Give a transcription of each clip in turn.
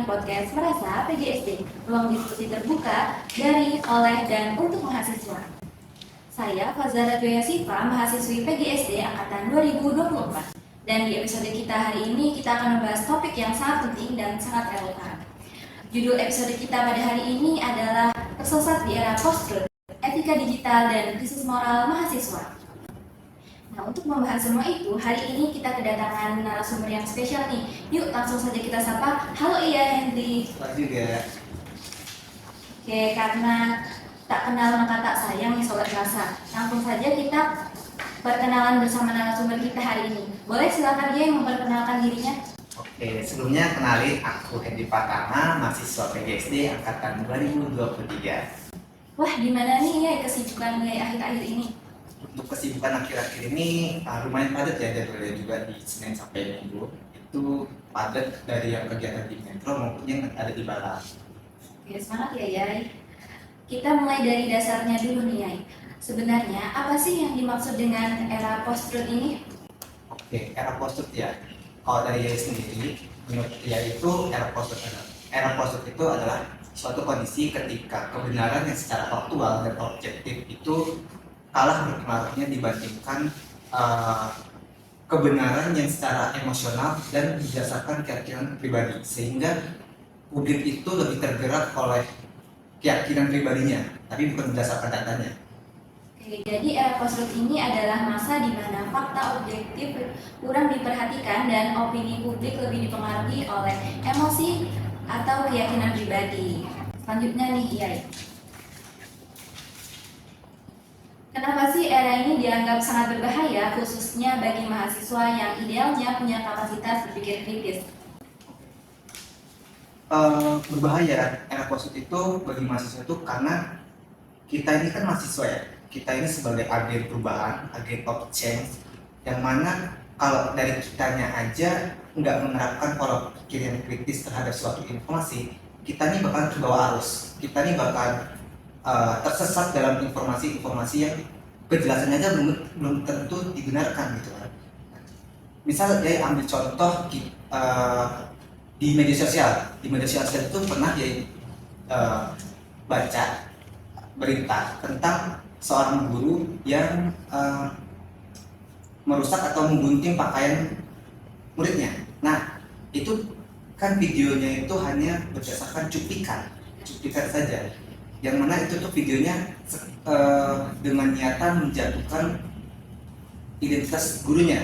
podcast Merasa PGSD, ruang diskusi terbuka dari, oleh, dan untuk mahasiswa. Saya Fazara Joya Siva, mahasiswi PGSD Angkatan 2024. Dan di episode kita hari ini, kita akan membahas topik yang sangat penting dan sangat relevan. Judul episode kita pada hari ini adalah Tersesat di Era Post-Truth, Etika Digital dan Krisis Moral Mahasiswa. Nah, untuk membahas semua itu, hari ini kita kedatangan narasumber yang spesial nih. Yuk, langsung saja kita sapa. Halo Iya Henry. Selamat juga. Oke, karena tak kenal maka tak sayang nih Sobat Rasa. Langsung saja kita perkenalan bersama narasumber kita hari ini. Boleh silakan dia yang memperkenalkan dirinya. Oke, sebelumnya kenalin aku Hendy Pratama, mahasiswa PGSD Angkatan 2023. Wah, gimana nih ya kesibukan akhir-akhir ini? Untuk kesibukan akhir-akhir ini lumayan padat ya jadwalnya juga di Senin sampai Minggu. Itu padat dari yang kegiatan di Metro maupun yang ada di Balang. Oke, semangat ya Yai. Kita mulai dari dasarnya dulu nih Yai. Sebenarnya apa sih yang dimaksud dengan era post-truth ini? Oke, era post-truth ya. Kalau dari Yai sendiri, menurut Yai itu era post-truth itu adalah suatu kondisi ketika kebenaran yang secara faktual dan objektif itu kalah berpengaruhnya dibandingkan kebenaran yang secara emosional dan berdasarkan keyakinan pribadi, sehingga publik itu lebih tergerak oleh keyakinan pribadinya, tapi bukan berdasarkan datanya. Oke, jadi era post-truth ini adalah masa di mana fakta objektif kurang diperhatikan dan opini publik lebih dipengaruhi oleh emosi atau keyakinan pribadi. Selanjutnya nih, Yai. Kenapa sih era ini dianggap sangat berbahaya, khususnya bagi mahasiswa yang idealnya punya kapasitas berpikir kritis? Berbahaya era post-truth itu bagi mahasiswa itu karena kita ini kan mahasiswa ya, kita ini sebagai agen perubahan, agen of change, yang mana kalau dari kitanya aja nggak menerapkan pola pikir yang kritis terhadap suatu informasi, kita ini bakal terbawa arus, kita ini bakal tersesat dalam informasi-informasi yang kejelasannya aja belum tentu dibenarkan gitu kan. Misal dia ambil contoh di media sosial itu pernah dia baca berita tentang seorang guru yang merusak atau menggunting pakaian muridnya. Nah, itu kan videonya itu hanya berdasarkan cuplikan saja, yang mana itu tuh videonya dengan nyata menjatuhkan identitas gurunya.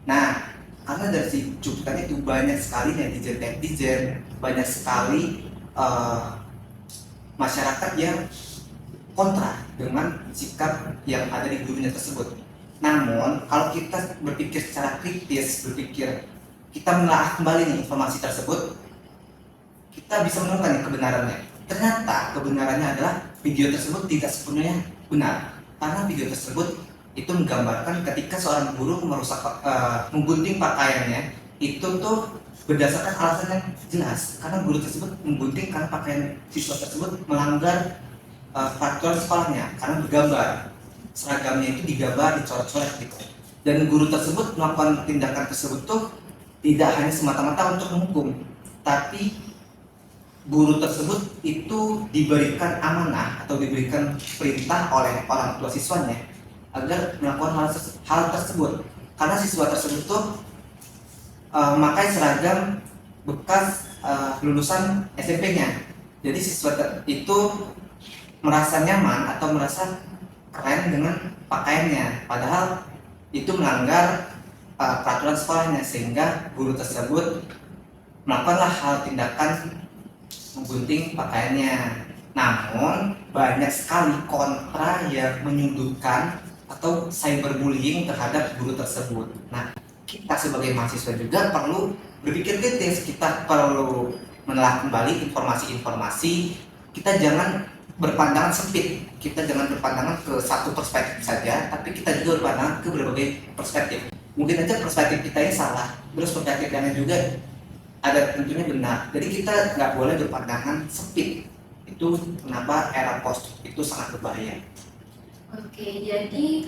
Nah, karena dari si cuplikannya itu banyak sekali netizen, banyak sekali masyarakat yang kontra dengan sikap yang ada di gurunya tersebut. Namun, kalau kita berpikir secara kritis, kita menelaah kembali nih informasi tersebut, kita bisa menemukan kebenarannya. Ternyata kebenarannya adalah video tersebut tidak sepenuhnya benar, karena video tersebut itu menggambarkan ketika seorang guru menggunting pakaiannya itu tuh berdasarkan alasan yang jelas, karena guru tersebut menggunting karena pakaian siswa tersebut melanggar peraturan sekolahnya, karena bergambar seragamnya itu digambar, dicoret-coret gitu. Dan guru tersebut melakukan tindakan tersebut tuh tidak hanya semata-mata untuk menghukum, tapi guru tersebut itu diberikan amanah atau diberikan perintah oleh orang tua siswanya agar melakukan hal tersebut, karena siswa tersebut tuh memakai seragam bekas lulusan SMP-nya. Jadi siswa itu merasa nyaman atau merasa keren dengan pakaiannya, padahal itu melanggar peraturan sekolahnya, sehingga guru tersebut melakukanlah hal tindakan menggunting pakaiannya. Namun banyak sekali kontra yang menyudutkan atau cyberbullying terhadap guru tersebut. Nah, kita sebagai mahasiswa juga perlu berpikir kritis, kita perlu menelaah kembali informasi-informasi. Kita jangan berpandangan sempit, kita jangan berpandangan ke satu perspektif saja, tapi kita juga berpandangan ke berbagai perspektif. Mungkin aja perspektif kita ini salah, terus perspektif yang lain juga ada tentunya benar. Jadi kita nggak boleh berpandangan sempit. Itu kenapa era post itu sangat berbahaya. Oke, jadi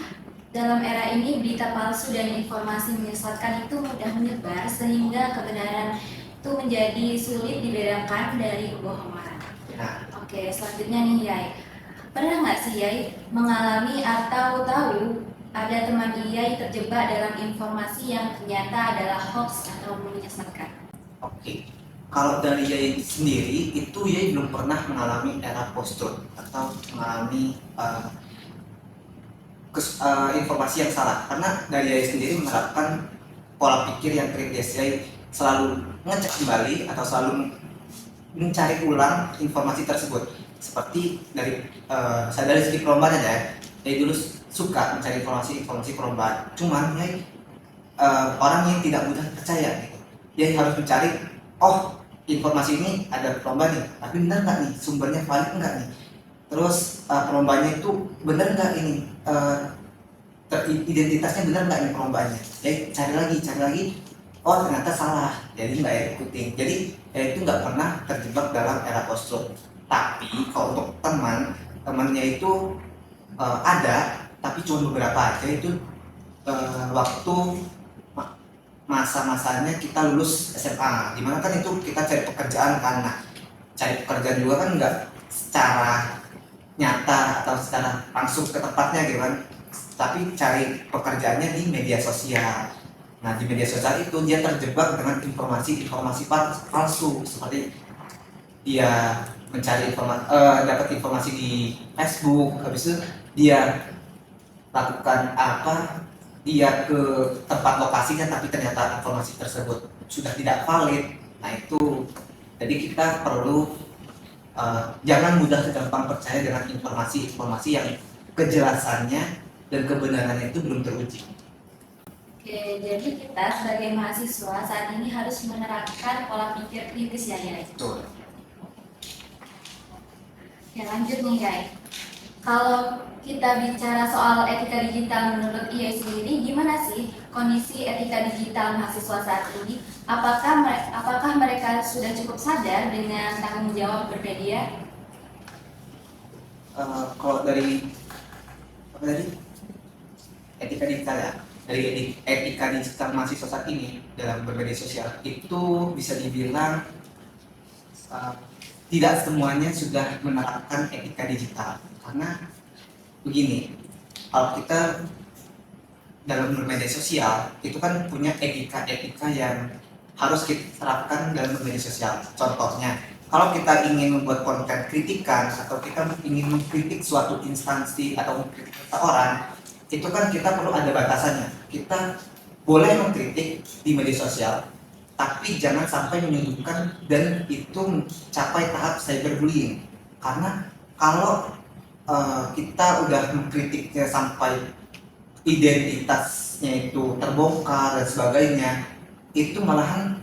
dalam era ini berita palsu dan informasi menyesatkan itu mudah menyebar, sehingga kebenaran itu menjadi sulit dibedakan dari kebohongan. Nah, Oke, selanjutnya nih Yai. Pernah nggak sih Yai mengalami atau tahu ada teman Yai terjebak dalam informasi yang ternyata adalah hoax atau menyesatkan? oke. Kalau dari Yai sendiri, itu Yai belum pernah mengalami era post-truth atau mengalami informasi yang salah. Karena dari Yai sendiri menerapkan pola pikir yang kritis. Yai selalu ngecek kembali atau selalu mencari ulang informasi tersebut. Seperti saya dari segi perlombaan ya, Yai dulu suka mencari informasi perlombaan. Cuman Yai orang yang tidak mudah percaya gitu. Yai harus mencari, oh informasi ini ada perlombaan nih, tapi benar nggak nih, sumbernya valid nggak nih, terus perlombaannya itu benar nggak ini, identitasnya benar nggak nih perlombaannya. Jadi cari lagi, oh ternyata salah, jadi nggak ya ikutin. Jadi ya itu nggak pernah terjebak dalam era post-truth. Tapi kalau untuk temannya itu ada, tapi cuma beberapa aja. Itu waktu masa-masanya kita lulus SMA, dimana kan itu kita cari pekerjaan kan. Nah, cari pekerjaan juga kan nggak secara nyata atau secara langsung ke tempatnya gitu kan, tapi cari pekerjaannya di media sosial. Nah, di media sosial itu dia terjebak dengan informasi palsu, seperti dia mencari dapat informasi di Facebook, habis itu dia lakukan dia ke tempat lokasinya, tapi ternyata informasi tersebut sudah tidak valid. Nah itu, jadi kita perlu jangan mudah gampang percaya dengan informasi yang kejelasannya dan kebenarannya itu belum teruji. Oke, jadi kita sebagai mahasiswa saat ini harus menerapkan pola pikir kritis ya Yai. Betul. Ya lanjut nih Yai. Kalau kita bicara soal etika digital menurut IAI sendiri, gimana sih kondisi etika digital mahasiswa saat ini? Apakah mereka sudah cukup sadar dengan tanggung jawab bermedia? Kalau dari etika digital ya, dari etika digital mahasiswa saat ini dalam bermedia sosial itu bisa dibilang tidak semuanya sudah menerapkan etika digital. Karena begini, kalau kita dalam bermedia sosial itu kan punya etika yang harus kita terapkan dalam bermedia sosial. Contohnya, kalau kita ingin membuat konten kritikan atau kita ingin mengkritik suatu instansi atau mengkritik seseorang, itu kan kita perlu ada batasannya. Kita boleh mengkritik di media sosial, tapi jangan sampai menyudutkan dan itu mencapai tahap cyberbullying. Karena kalau kita udah mengkritiknya sampai identitasnya itu terbongkar dan sebagainya, itu malahan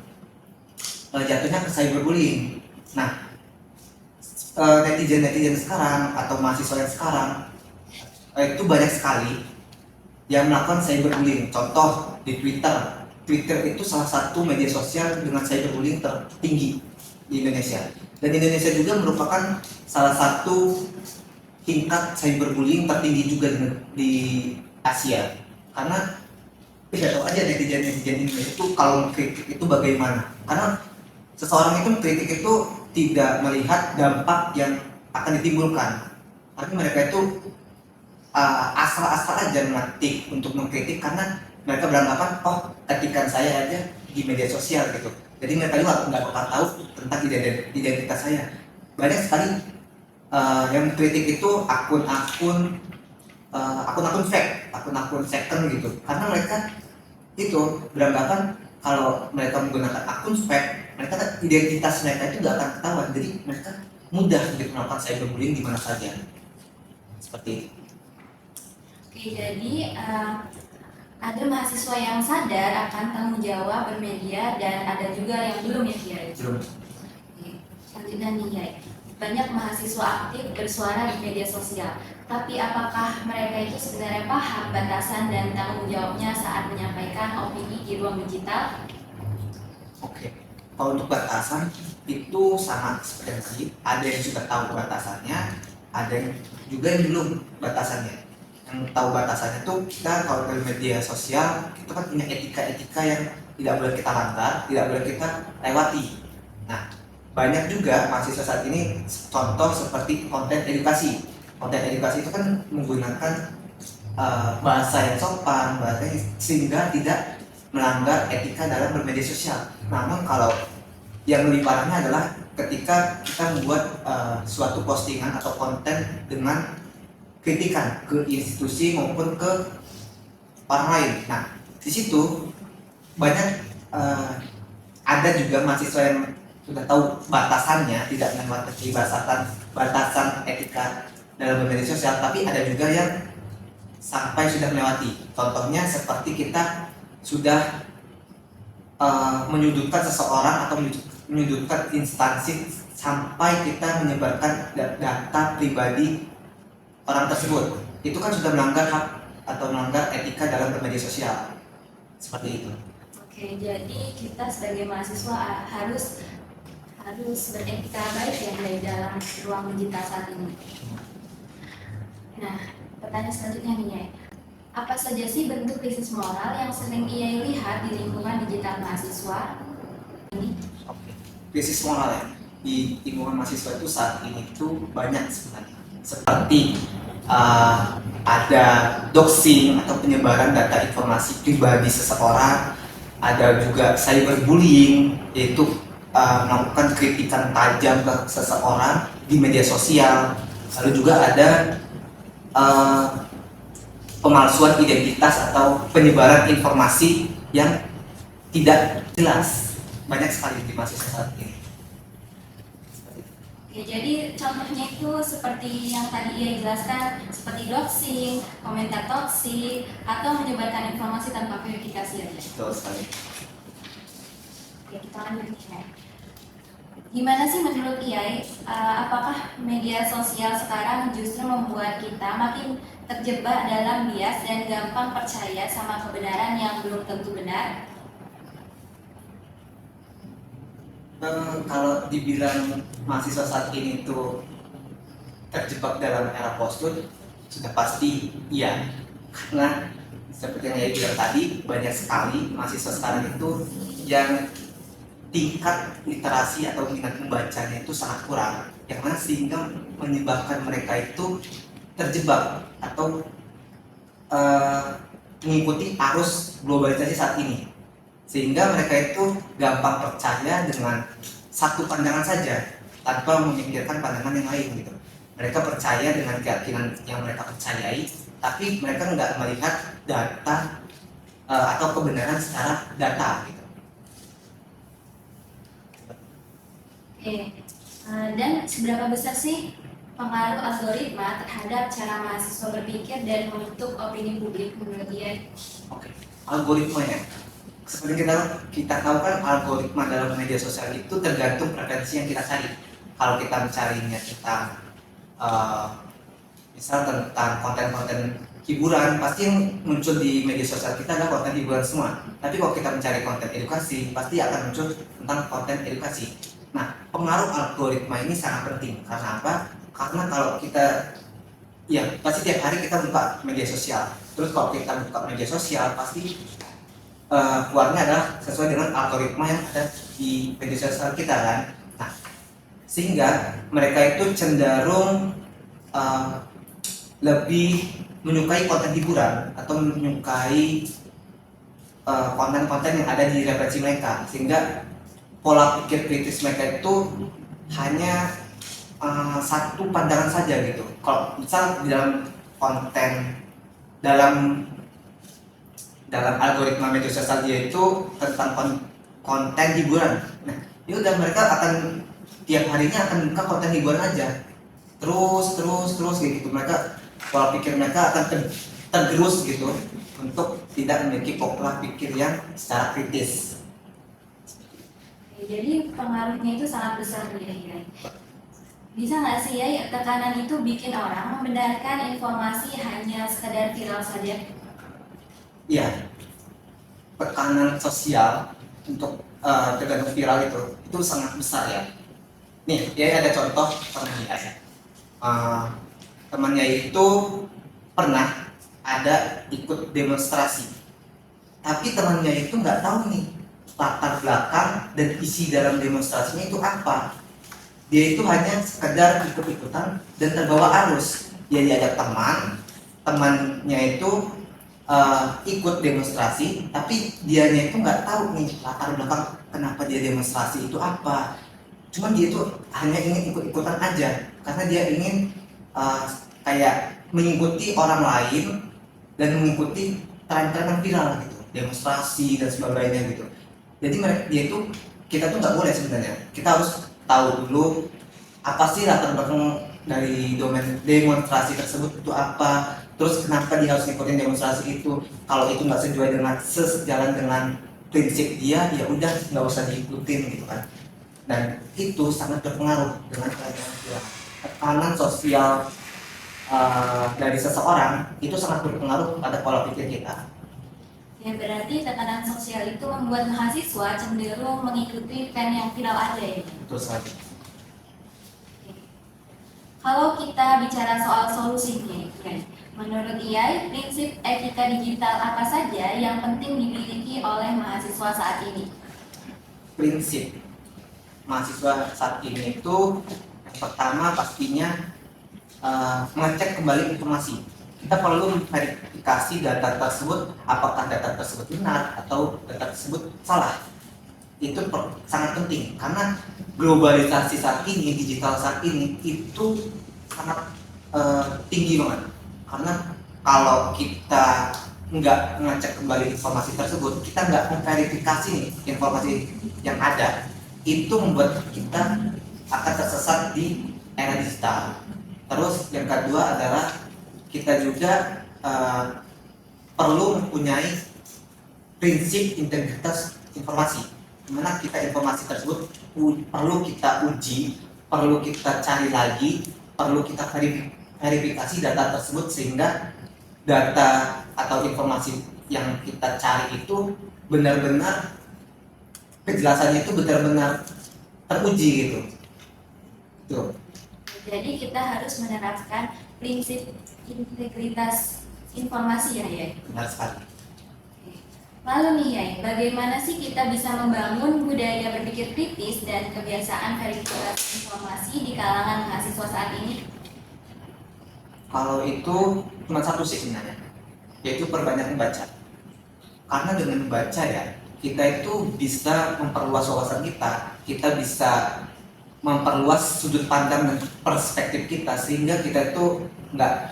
jatuhnya ke cyberbullying. Nah, netizen sekarang atau mahasiswa yang sekarang itu banyak sekali yang melakukan cyberbullying. Contoh di Twitter itu salah satu media sosial dengan cyberbullying tertinggi di Indonesia. Dan Indonesia juga merupakan salah satu tingkat cyberbullying tertinggi juga di Asia. Karena tidak tahu aja netizen Indonesia itu kalau mengkritik itu bagaimana. Karena seseorang itu mengkritik itu tidak melihat dampak yang akan ditimbulkan. Tapi mereka itu asal-asal aja mengetik untuk mengkritik karena mereka beranggapan, oh ketikan saya aja di media sosial gitu. Jadi mereka juga nggak bakal tahu tentang identitas saya. Banyak sekali yang mengkritik itu akun-akun fake, akun-akun second gitu. Karena mereka itu beranggapan kalau mereka menggunakan akun fake, mereka identitas mereka itu nggak akan ketahuan. Jadi mereka mudah untuk melakukan cyberbullying di mana saja. Seperti itu. Oke, jadi ada mahasiswa yang sadar akan tanggung jawab bermedia dan ada juga yang belum ya Yai. Belum. Oke, selanjutnya nih Yai. Banyak mahasiswa aktif bersuara di media sosial, tapi apakah mereka itu sebenarnya paham batasan dan tanggung jawabnya saat menyampaikan opini di ruang digital? Oke, kalau untuk batasan itu sangat seperti ada yang sudah tahu batasannya, ada yang juga yang belum batasannya. yang tahu batasannya tuh kita kalau dari media sosial kita kan punya etika-etika yang tidak boleh kita langgar, tidak boleh kita lewati. Nah, banyak juga mahasiswa saat ini contoh seperti konten edukasi. Konten edukasi itu kan menggunakan bahasa yang sopan, bahasa yang sehingga tidak melanggar etika dalam bermedia sosial. Namun kalau yang lebih parahnya adalah ketika kita membuat suatu postingan atau konten dengan kritikan ke institusi maupun ke orang lain. Nah, di situ banyak ada juga mahasiswa yang sudah tahu batasannya, tidak melewati batasan etika dalam bermedia sosial, tapi ada juga yang sampai sudah melewati. Contohnya seperti kita sudah menyudutkan seseorang atau menyudutkan instansi sampai kita menyebarkan data pribadi orang tersebut. Itu kan sudah melanggar hak atau melanggar etika dalam bermedia sosial. Seperti itu. Oke, jadi kita sebagai mahasiswa harus beretika baik ya dari dalam ruang digital saat ini. Nah, pertanyaan selanjutnya nih ya, apa saja sih bentuk krisis moral yang sering ia lihat di lingkungan digital mahasiswa ini? Krisis moral ya di lingkungan mahasiswa itu saat ini itu banyak sebenarnya. Seperti ada doxing atau penyebaran data informasi pribadi seseorang, ada juga cyberbullying, yaitu melakukan kritikan tajam ke seseorang di media sosial. Lalu juga ada pemalsuan identitas atau penyebaran informasi yang tidak jelas. Banyak sekali di mahasiswa saat ini. Ya, jadi contohnya itu seperti yang tadi ia jelaskan, seperti doxing, komentar toksik, atau menyebarkan informasi tanpa verifikasi aja. Betul sekali. Oke, kita lanjut ya. Gimana sih menurut Iai, apakah media sosial sekarang justru membuat kita makin terjebak dalam bias dan gampang percaya sama kebenaran yang belum tentu benar? Kalau dibilang mahasiswa saat ini tuh terjebak dalam era post-truth, sudah pasti iya. Karena seperti yang saya bilang tadi, banyak sekali mahasiswa sekarang itu yang tingkat literasi atau minat membacanya itu sangat kurang, yang mana sehingga menyebabkan mereka itu terjebak atau mengikuti arus globalisasi saat ini, sehingga mereka itu gampang percaya dengan satu pandangan saja tanpa memikirkan pandangan yang lain gitu. Mereka percaya dengan keyakinan yang mereka percayai, tapi mereka nggak melihat data atau kebenaran secara data gitu. Oke, dan seberapa besar sih pengaruh algoritma terhadap cara mahasiswa berpikir dan membentuk opini publik menurut dia? Oke, algoritmanya. Seperti kita tahu kan, algoritma dalam media sosial itu tergantung preferensi yang kita cari. Kalau kita mencarinya tentang misal tentang konten-konten hiburan, pasti yang muncul di media sosial kita adalah konten hiburan semua. Tapi kalau kita mencari konten edukasi, pasti akan muncul tentang konten edukasi. Nah, pengaruh algoritma ini sangat penting. Karena apa? Karena kalau kita, ya pasti tiap hari kita buka media sosial. Terus kalau kita buka media sosial, pasti keluarnya adalah sesuai dengan algoritma yang ada di media sosial kita kan. Nah, sehingga mereka itu cenderung lebih menyukai konten hiburan atau menyukai konten-konten yang ada di referensi mereka, sehingga pola pikir kritis mereka itu hanya satu pandangan saja gitu. Kalau misal di dalam konten dalam algoritma media sosial dia itu tentang konten hiburan. Nah, ya udah, mereka akan tiap harinya akan buka konten hiburan aja. Terus gitu. Mereka pola pikir mereka akan tergerus gitu untuk tidak memiliki pola pikir yang secara kritis. Jadi pengaruhnya itu sangat besar ya. Bisa nggak sih ya tekanan itu bikin orang membenarkan informasi hanya sekedar viral saja? Iya, tekanan sosial untuk tergantung viral itu sangat besar ya. Nih, ya ada contoh temannya ya. Temannya itu pernah ada ikut demonstrasi, tapi temannya itu nggak tahu nih latar belakang dan isi dalam demonstrasinya itu apa. Dia itu hanya sekedar ikut-ikutan dan terbawa arus. Dia diajak temannya itu ikut demonstrasi, tapi dianya itu nggak tahu nih latar belakang kenapa dia demonstrasi itu apa. Cuman dia itu hanya ingin ikut-ikutan aja karena dia ingin kayak mengikuti orang lain dan mengikuti tren-tren yang viral gitu, demonstrasi dan sebagainya gitu. Jadi dia itu, kita tuh nggak boleh sebenarnya. Kita harus tahu dulu apa sih latar belakang dari demonstrasi tersebut itu apa, terus kenapa dia harus ngikutin demonstrasi itu. Kalau itu nggak sejalan dengan prinsip dia, ya udah nggak usah diikutin gitu kan. Dan itu sangat berpengaruh dengan tekanan sosial dari seseorang, itu sangat berpengaruh pada pola pikir kita. Ya, berarti tekanan sosial itu membuat mahasiswa cenderung mengikuti tren yang viral ada ya. Betul sekali. Kalau kita bicara soal solusinya, menurut IAI, prinsip etika digital apa saja yang penting dimiliki oleh mahasiswa saat ini? Prinsip mahasiswa saat ini itu yang pertama pastinya mengecek kembali informasi. Kita perlu verifikasi data tersebut, apakah data tersebut benar atau data tersebut salah. Itu sangat penting karena globalisasi saat ini, digital saat ini itu sangat tinggi banget. Karena kalau kita nggak mengecek kembali informasi tersebut, kita nggak memverifikasi nih informasi yang ada, itu membuat kita akan tersesat di era digital. Terus yang kedua adalah kita juga perlu mempunyai prinsip integritas informasi, dimana kita informasi tersebut perlu kita uji, perlu kita cari lagi, perlu kita verifikasi data tersebut sehingga data atau informasi yang kita cari itu benar-benar kejelasannya itu benar-benar teruji gitu. Tuh. Jadi kita harus menerapkan prinsip integritas informasi ya. Benar sekali. Lalu nih ya, bagaimana sih kita bisa membangun budaya berpikir kritis dan kebiasaan verifikasi informasi di kalangan mahasiswa saat ini? Kalau itu cuma satu sih sebenarnya, yaitu perbanyak membaca. Karena dengan membaca ya, kita itu bisa memperluas wawasan kita bisa memperluas sudut pandang dan perspektif kita, sehingga kita itu nggak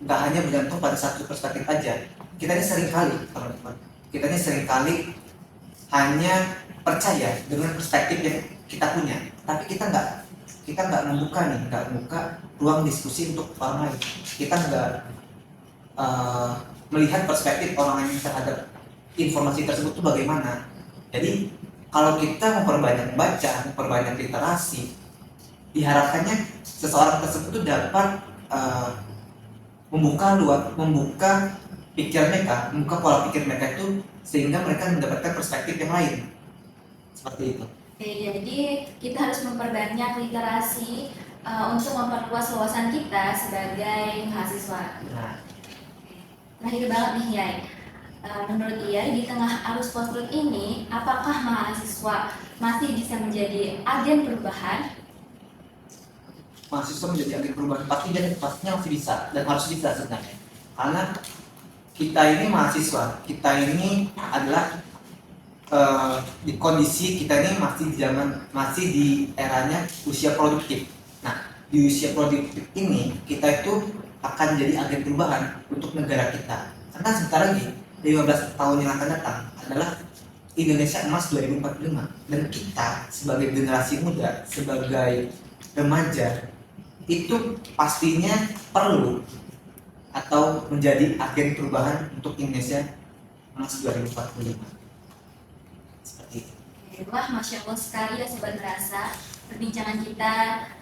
hanya bergantung pada satu perspektif aja. Kita ini seringkali hanya percaya dengan perspektif yang kita punya, tapi kita nggak membuka ruang diskusi untuk orang lain. Kita nggak melihat perspektif orang lain terhadap informasi tersebut itu bagaimana. Jadi kalau kita memperbanyak membaca, memperbanyak literasi, diharapkannya seseorang tersebut itu dapat membuka pikiran mereka, membuka pola pikir mereka itu, sehingga mereka mendapatkan perspektif yang lain. Seperti itu. Oke, jadi kita harus memperbanyak literasi untuk memperluas wawasan kita sebagai mahasiswa. Nah, terakhir banget nih ya. Menurut dia, di tengah arus post-truth ini, apakah mahasiswa masih bisa menjadi agen perubahan? mahasiswa menjadi agen perubahan pastinya masih bisa dan harus bisa sebenarnya. Karena kita ini mahasiswa, kita ini adalah di kondisi kita ini masih di eranya usia produktif. Nah, di usia produktif ini kita itu akan jadi agen perubahan untuk negara kita. Karena sebentar lagi 15 tahun yang akan datang adalah Indonesia Emas 2045, dan kita sebagai generasi muda, sebagai remaja itu pastinya perlu atau menjadi agen perubahan untuk Indonesia Emas 2045. Seperti itu. Wah, Masya Allah sekali ya Sobat Merasa, perbincangan kita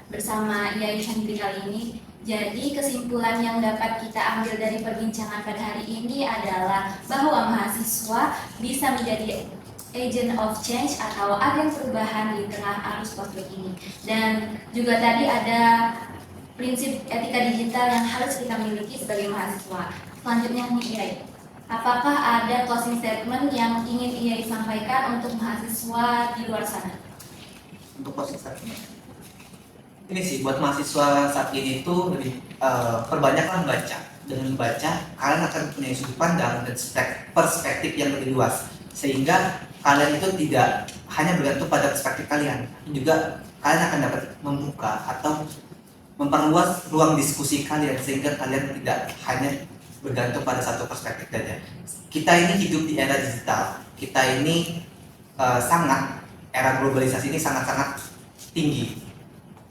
bersama Yai Chandri kali ini. Jadi kesimpulan yang dapat kita ambil dari perbincangan pada hari ini adalah bahwa mahasiswa bisa menjadi agent of change atau agen perubahan di tengah arus post-truth ini. Dan juga tadi ada prinsip etika digital yang harus kita miliki sebagai mahasiswa. Selanjutnya nih Iai, apakah ada closing statement yang ingin Iai sampaikan untuk mahasiswa di luar sana? Untuk proses saat ini sih buat mahasiswa saat ini tuh lebih perbanyaklah membaca. Dengan membaca kalian akan punya sudut pandang dan perspektif yang lebih luas, sehingga kalian itu tidak hanya bergantung pada perspektif kalian, juga kalian akan dapat membuka atau memperluas ruang diskusi kalian, sehingga kalian tidak hanya bergantung pada satu perspektif saja. Kita ini hidup di era digital, kita ini era globalisasi ini sangat-sangat tinggi,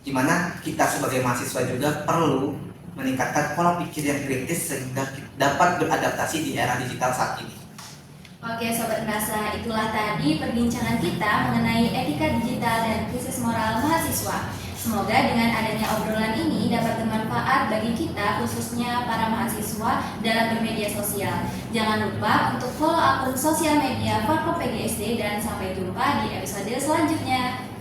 dimana kita sebagai mahasiswa juga perlu meningkatkan pola pikir yang kritis sehingga dapat beradaptasi di era digital saat ini. Oke Sobat Merasa, itulah tadi perbincangan kita mengenai etika digital dan krisis moral mahasiswa. Semoga dengan adanya obrolan ini dapat bermanfaat bagi kita, khususnya para mahasiswa dalam bermedia sosial. Jangan lupa untuk follow akun sosial media Forkom PGSD dan sampai jumpa di episode selanjutnya.